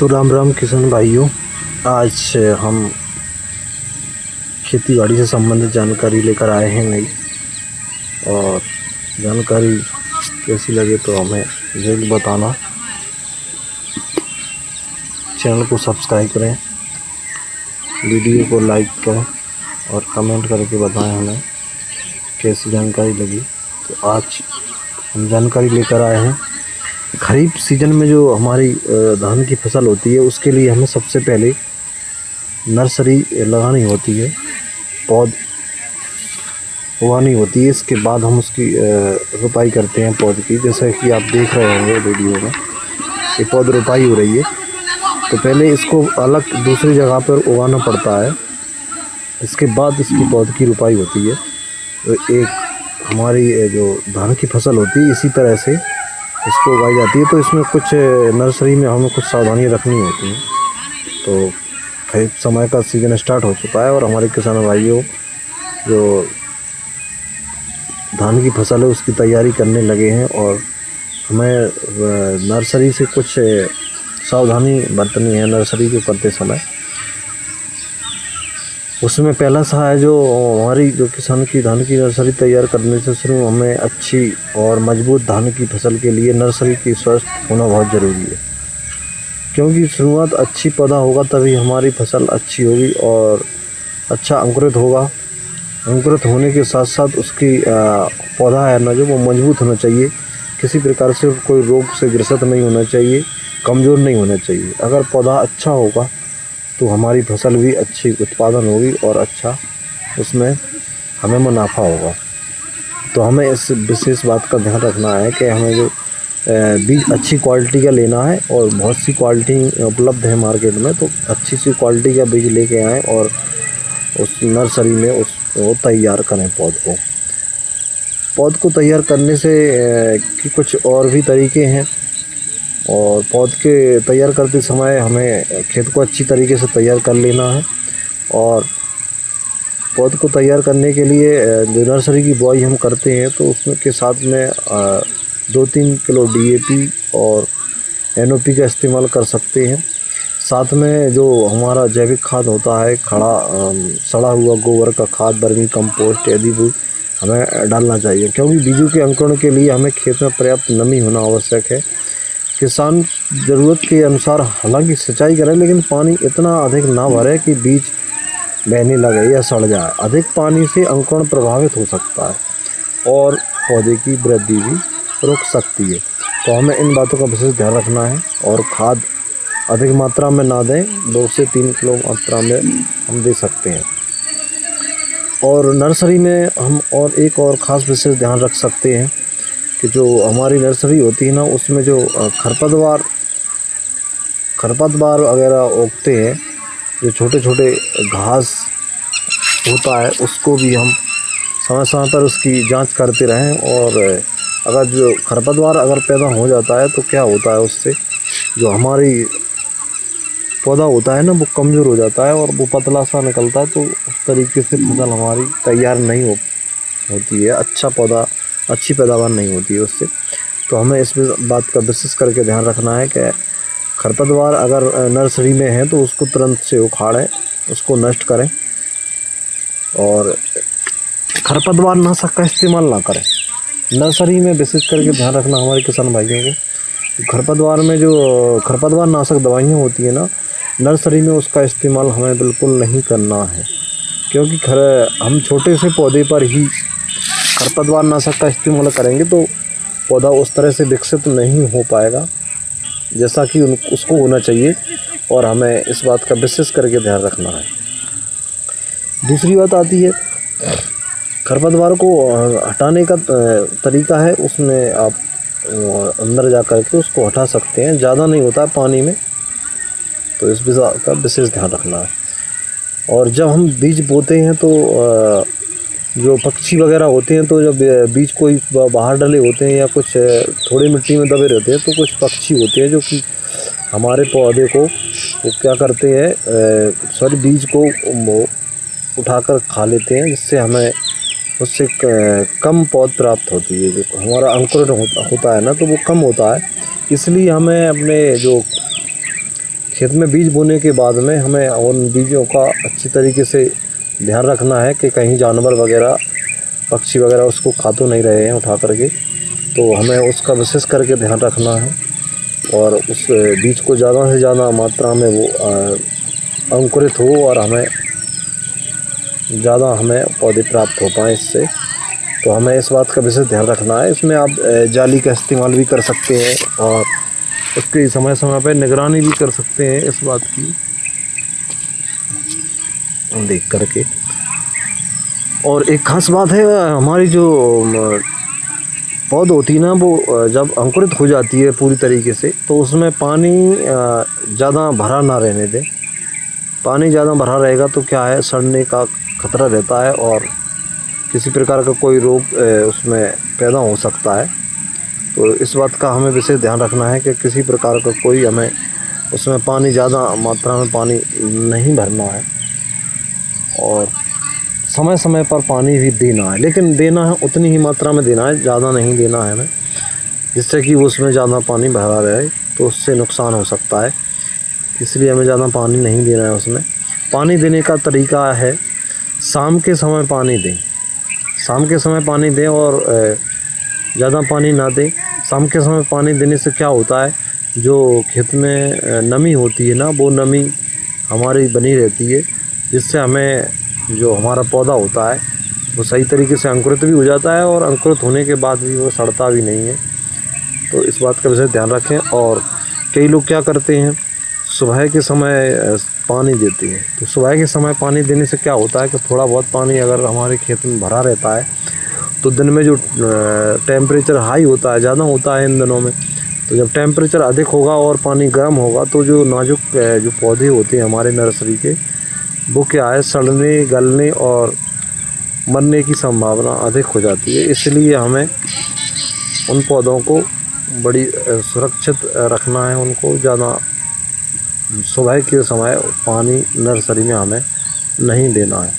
तो राम राम किसान भाइयों, आज हम खेती बाड़ी से संबंधित जानकारी लेकर आए हैं नई। और जानकारी कैसी लगे तो हमें जरूर बताना। चैनल को सब्सक्राइब करें, वीडियो को लाइक करें और कमेंट करके बताएं हमें कैसी जानकारी लगी। तो आज हम जानकारी लेकर आए हैं खरीफ सीजन में जो हमारी धान की फसल होती है, उसके लिए हमें सबसे पहले नर्सरी लगानी होती है, पौध उगानी होती है। इसके बाद हम उसकी रोपाई करते हैं पौध की। जैसे कि आप देख रहे होंगे वीडियो में, ये पौध रोपाई हो रही है। तो पहले इसको अलग दूसरी जगह पर उगाना पड़ता है, इसके बाद इसकी पौध की रोपाई होती है। तो एक हमारी जो धान की फसल होती है, इसी तरह से इसको उगाई जाती है। तो इसमें कुछ नर्सरी में हमें कुछ सावधानियाँ रखनी होती हैं। तो खरीफ समय का सीज़न स्टार्ट हो चुका है और हमारे किसान भाइयों जो धान की फसल है उसकी तैयारी करने लगे हैं। और हमें नर्सरी से कुछ सावधानी बरतनी है नर्सरी को करते समय। उसमें पहला सा है, जो हमारी जो किसान की धान की नर्सरी तैयार करने से शुरू हमें अच्छी और मजबूत धान की फसल के लिए नर्सरी की स्वस्थ होना बहुत ज़रूरी है। क्योंकि शुरुआत अच्छी पौधा होगा तभी हमारी फसल अच्छी होगी और अच्छा अंकुरित होगा। अंकुरित होने के साथ साथ उसकी पौधा है ना, जो वो मजबूत होना चाहिए, किसी प्रकार से कोई रोग से ग्रसित नहीं होना चाहिए, कमज़ोर नहीं होना चाहिए। अगर पौधा अच्छा होगा तो हमारी फसल भी अच्छी उत्पादन होगी और अच्छा उसमें हमें मुनाफा होगा। तो हमें इस विशेष बात का ध्यान रखना है कि हमें जो बीज अच्छी क्वालिटी का लेना है। और बहुत सी क्वालिटी उपलब्ध है मार्केट में, तो अच्छी सी क्वालिटी का बीज लेके आएँ और उस नर्सरी में उसको तैयार करें पौध को तैयार करने से कि कुछ और भी तरीके हैं। और पौध के तैयार करते समय हमें खेत को अच्छी तरीके से तैयार कर लेना है। और पौध को तैयार करने के लिए जो नर्सरी की बुआई हम करते हैं, तो उसमें के साथ में 2-3 किलो DAP और NOP का इस्तेमाल कर सकते हैं। साथ में जो हमारा जैविक खाद होता है, सड़ा हुआ गोबर का खाद, वर्मी कंपोस्ट आदि भी हमें डालना चाहिए। क्योंकि बीजों के अंकुरण के लिए हमें खेत में पर्याप्त नमी होना आवश्यक है। किसान ज़रूरत के अनुसार हालांकि सिंचाई करे, लेकिन पानी इतना अधिक ना भरे कि बीज बहने लगे या सड़ जाए। अधिक पानी से अंकुरण प्रभावित हो सकता है और पौधे की वृद्धि भी रुक सकती है। तो हमें इन बातों का विशेष ध्यान रखना है। और खाद अधिक मात्रा में ना दें, 2 से 3 किलो मात्रा में हम दे सकते हैं। और नर्सरी में हम एक और ख़ास विशेष ध्यान रख सकते हैं कि जो हमारी नर्सरी होती है ना, उसमें जो खरपतवार वगैरह उगते हैं, जो छोटे छोटे घास होता है, उसको भी हम समय समय पर उसकी जांच करते रहें। और अगर जो खरपतवार अगर पैदा हो जाता है तो क्या होता है, उससे जो हमारी पौधा होता है ना, वो कमज़ोर हो जाता है और वो पतला सा निकलता है। तो उस तरीके से फसल हमारी तैयार नहीं होती है, अच्छी पैदावार नहीं होती है उससे। तो हमें इस बात का विशेष करके ध्यान रखना है कि खरपतवार अगर नर्सरी में है तो उसको तुरंत से उखाड़ें, उसको नष्ट करें। और खरपतवार नाशक का इस्तेमाल ना करें नर्सरी में। विशेष करके ध्यान रखना हमारे किसान भाइयों को, खरपतवार में जो खरपतवार नाशक दवाइयाँ होती है ना, नर्सरी में उसका इस्तेमाल हमें बिल्कुल नहीं करना है। क्योंकि हम छोटे से पौधे पर ही खरपतवार नाशक का इस्तेमाल करेंगे तो पौधा उस तरह से विकसित नहीं हो पाएगा जैसा कि उसको होना चाहिए। और हमें इस बात का विशेष करके ध्यान रखना है। दूसरी बात आती है, खरपतवार को हटाने का तरीका है। उसमें आप अंदर जा कर के उसको हटा सकते हैं, ज़्यादा नहीं होता है पानी में। तो इस बात का विशेष ध्यान रखना है। और जब हम बीज बोते हैं तो जो पक्षी वगैरह होते हैं, तो जब बीज कोई बाहर डले होते हैं या कुछ थोड़ी मिट्टी में दबे रहते हैं, तो कुछ पक्षी होते हैं जो कि हमारे पौधे को वो क्या करते हैं, बीज को उठाकर खा लेते हैं, जिससे हमें उससे कम पौध प्राप्त होती है। जो हमारा अंकुरण होता है ना, तो वो कम होता है। इसलिए हमें अपने जो खेत में बीज बोने के बाद में हमें उन बीजों का अच्छी तरीके से ध्यान रखना है कि कहीं जानवर वगैरह, पक्षी वगैरह उसको खा तो नहीं रहे हैं उठा करके। तो हमें उसका विशेष करके ध्यान रखना है और उस बीज को ज़्यादा से ज़्यादा मात्रा में वो अंकुरित हो और हमें पौधे प्राप्त हो पाएँ इससे। तो हमें इस बात का विशेष ध्यान रखना है। इसमें आप जाली का इस्तेमाल भी कर सकते हैं और उसकी समय समय पर निगरानी भी कर सकते हैं इस बात की देख करके। और एक ख़ास बात है, हमारी जो पौध होती है ना, वो जब अंकुरित हो जाती है पूरी तरीके से, तो उसमें पानी ज़्यादा भरा ना रहने दें। पानी ज़्यादा भरा रहेगा तो क्या है, सड़ने का खतरा रहता है और किसी प्रकार का कोई रोग उसमें पैदा हो सकता है। तो इस बात का हमें विशेष ध्यान रखना है कि किसी प्रकार का कोई हमें उसमें पानी ज़्यादा मात्रा में पानी नहीं भरना है और समय समय पर पानी भी देना है, लेकिन देना है उतनी ही मात्रा में देना है, ज़्यादा नहीं देना है हमें, जिससे कि उसमें ज़्यादा पानी भरा रहे तो उससे नुकसान हो सकता है। इसलिए हमें ज़्यादा पानी नहीं देना है उसमें। पानी देने का तरीका है, शाम के समय पानी दें, शाम के समय पानी दें और ज़्यादा पानी ना दें। शाम के समय पानी देने से क्या होता है, जो खेत में नमी होती है ना, वो नमी हमारी बनी रहती है, जिससे हमें जो हमारा पौधा होता है वो सही तरीके से अंकुरित भी हो जाता है और अंकुरित होने के बाद भी वो सड़ता भी नहीं है। तो इस बात का विशेष ध्यान रखें। और कई लोग क्या करते हैं, सुबह के समय पानी देते हैं। तो सुबह के समय पानी देने से क्या होता है कि थोड़ा बहुत पानी अगर हमारे खेत में भरा रहता है तो दिन में जो टेम्परेचर हाई होता है, ज़्यादा होता है इन दिनों में, तो जब टेम्परेचर अधिक होगा और पानी गर्म होगा तो जो नाजुक जो पौधे होते हैं हमारे नर्सरी के, वो क्या है, सड़ने, गलने और मरने की संभावना अधिक हो जाती है। इसलिए हमें उन पौधों को बड़ी सुरक्षित रखना है। उनको ज़्यादा सुबह के समय पानी नर्सरी में हमें नहीं देना है।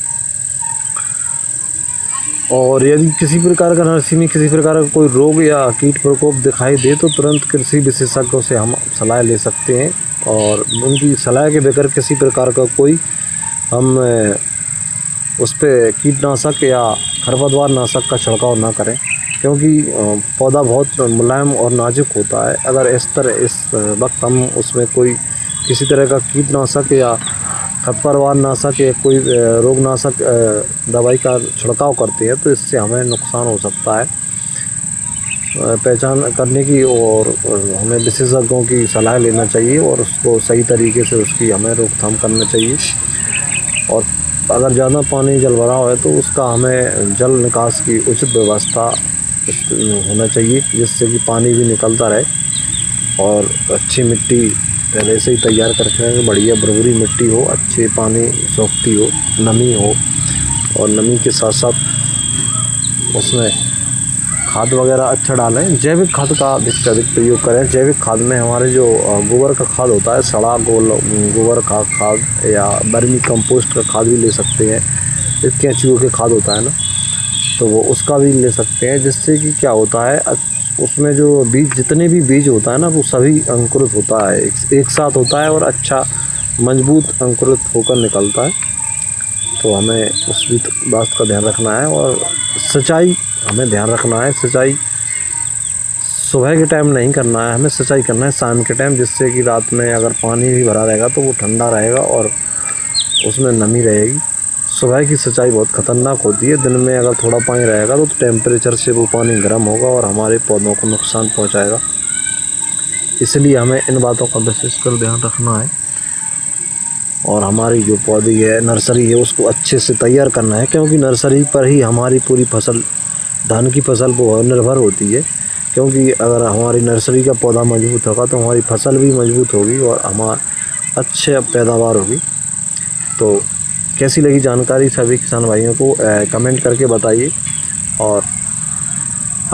और यदि किसी प्रकार का नर्सरी में किसी प्रकार का कोई रोग या कीट प्रकोप दिखाई दे तो तुरंत कृषि विशेषज्ञों से हम सलाह ले सकते हैं और उनकी सलाह के बगैर किसी प्रकार का कोई हम उस पर कीटनाशक या खरपतवार नाशक का छिड़काव ना करें, क्योंकि पौधा बहुत मुलायम और नाजुक होता है। अगर इस वक्त हम उसमें कोई किसी तरह का कीटनाशक या खरपतवार नाशक या कोई रोगनाशक दवाई का छिड़काव करते हैं तो इससे हमें नुकसान हो सकता है। पहचान करने की और हमें विशेषज्ञों की सलाह लेना चाहिए और उसको सही तरीके से उसकी हमें रोकथाम करना चाहिए। और अगर ज़्यादा पानी जल भरा है तो उसका हमें जल निकास की उचित व्यवस्था होना चाहिए, जिससे कि पानी भी निकलता रहे और अच्छी मिट्टी पहले से ही तैयार करके रखें, बढ़िया भुरभुरी मिट्टी हो, अच्छे पानी सोखती हो, नमी हो और नमी के साथ साथ उसमें खाद वगैरह अच्छा डालें। जैविक खाद का अधिक से अधिक प्रयोग करें। जैविक खाद में हमारे जो गोबर का खाद होता है, सड़ा गोबर का खाद या वर्मी कंपोस्ट का खाद भी ले सकते हैं। केंचुओं के खाद होता है ना, तो वो उसका भी ले सकते हैं, जिससे कि क्या होता है, उसमें जो बीज, जितने भी बीज होता है ना, वो सभी अंकुरित होता है, एक साथ होता है और अच्छा मजबूत अंकुरित होकर निकलता है। तो हमें उस भी बात का ध्यान रखना है और सिंचाई हमें ध्यान रखना है। सिंचाई सुबह के टाइम नहीं करना है, हमें सिंचाई करना है शाम के टाइम, जिससे कि रात में अगर पानी भी भरा रहेगा तो वो ठंडा रहेगा और उसमें नमी रहेगी। सुबह की सिंचाई बहुत ख़तरनाक होती है। दिन में अगर थोड़ा पानी रहेगा तो टेम्परेचर से वो पानी गर्म होगा और हमारे पौधों को नुकसान पहुंचाएगा। इसलिए हमें इन बातों का विशेषकर ध्यान रखना है और हमारी जो पौधी है, नर्सरी है, उसको अच्छे से तैयार करना है, क्योंकि नर्सरी पर ही हमारी पूरी फसल, धान की फसल वो निर्भर होती है। क्योंकि अगर हमारी नर्सरी का पौधा मजबूत होगा तो हमारी फसल भी मजबूत होगी और हमारा अच्छे पैदावार होगी। तो कैसी लगी जानकारी सभी किसान भाइयों को कमेंट करके बताइए और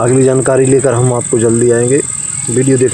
अगली जानकारी लेकर हम आपको जल्दी आएंगे। वीडियो देखने